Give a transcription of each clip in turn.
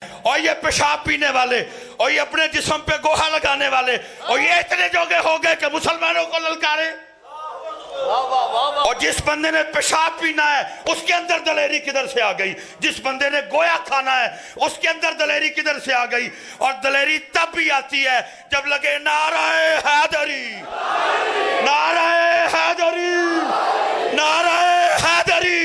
اور یہ پیشاب پینے والے اور یہ اپنے جسم پہ گوہا لگانے والے اور یہ اتنے جوگے ہو گئے کہ مسلمانوں کو للکارے. اور جس بندے نے پیشاب پینا ہے اس کے اندر دلیری کدھر سے آ گئی؟ جس بندے نے گویا کھانا ہے اس کے اندر دلیری کدھر سے آ گئی؟ اور دلیری تب بھی آتی ہے جب لگے نعرہ حیدری، نعرہ حیدری، نعرہ حیدری.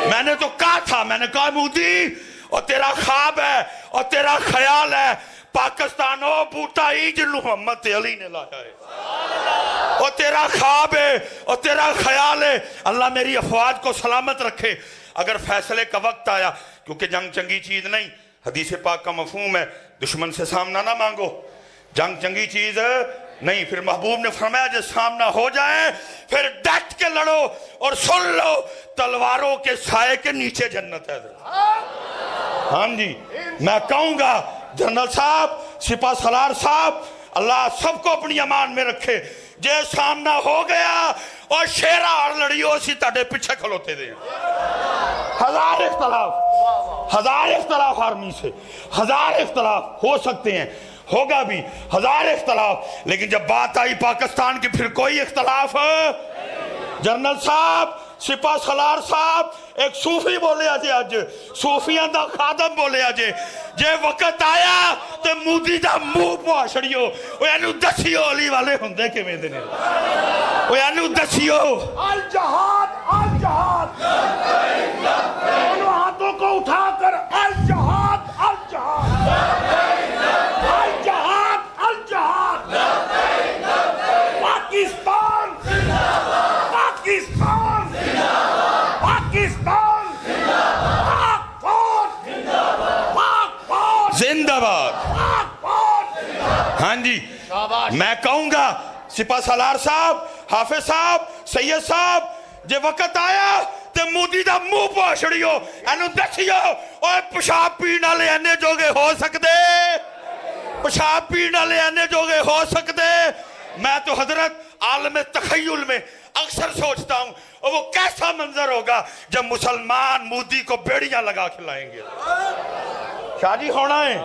میں نے تو کہا تھا، میں نے کہا مودی اور تیرا خواب ہے اور تیرا خیال ہے پاکستان ہو بوٹا ہی جن محمد علی نے لایا ہے، اور تیرا خواب ہے اور تیرا خیال ہے. اللہ میری افواج کو سلامت رکھے. اگر فیصلے کا وقت آیا، کیونکہ جنگ چنگی چیز نہیں، حدیث پاک کا مفہوم ہے دشمن سے سامنا نہ مانگو، جنگ چنگی چیز نہیں. پھر محبوب نے فرمایا جب سامنا ہو جائے پھر ڈٹ کے لڑو اور سن لو تلواروں کے سائے کے نیچے جنت ہے. ہاں جی، میں کہوں گا جنرل صاحب، سپاہ سالار صاحب، اللہ سب کو اپنی امان میں رکھے. جے سامنا ہو گیا اور شیرہ اور لڑیو اسی تاڑے پیچھے کھلوتے دیں. ہزار اختلاف آرمی سے، ہزار اختلاف ہو سکتے ہیں، ہوگا بھی ہزار اختلاف، لیکن جب بات آئی پاکستان کی پھر کوئی اختلاف ہے. جنرل صاحب، سپاہ سالار صاحب، ایک صوفی بولے آجے، آج صوفیاں دا خادم بولے آجے جے وقت آیا تو مودی دا منہ پواشڑیو وہ یعنی دسیو علی والے ہوندے کے میں دینے وہ یعنی دسیو الجہاد الجہاد دونوں ہاتھوں کو اٹھا کر الجہاد الجہاد الجہاد الجہاد پاکستان پاکستان پاکستان پاک فوج پاک فوج زندہ باد. پاک فوج. ہاں جی، میں کہوں گا سپاہ سالار صاحب، حافظ صاحب، سید صاحب، جے وقت آیا تے مودی دا منہ پواشڑیو اینو دسیو اوہ پشاب پینا لے اینے جوگے ہو سکدے، پشاب پینا لے اینے جوگے ہو سکدے. میں تو حضرت عالم تخیل میں اکثر سوچتا ہوں اور وہ کیسا منظر ہوگا جب مسلمان مودی کو بیڑیاں لگا کھلائیں گے. شاہ جی ہونا ہے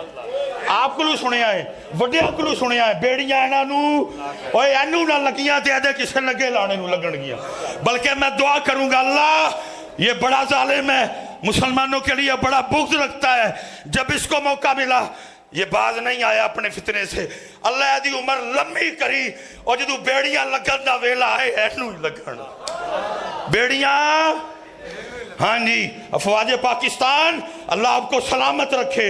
آپ کو لو سنے آئے، وڈیاں کو لو سنے آئے، بیڑیاں اینا نو اوہ اینو نہ لگیاں تے ایدے کسے لگے لانے نو لگن گیا. بلکہ میں دعا کروں گا اللہ یہ بڑا ظالم ہے، مسلمانوں کے لیے بڑا بغض رکھتا ہے، جب اس کو موقع ملا یہ باز نہیں آیا اپنے فتنے سے. اللہ دی عمر لمبی کری اور جدو بیڑیاں لگن دا ویلا آئے اینو ہی لگن بیڑیاں. ہاں جی، افواج پاکستان اللہ آپ کو سلامت رکھے.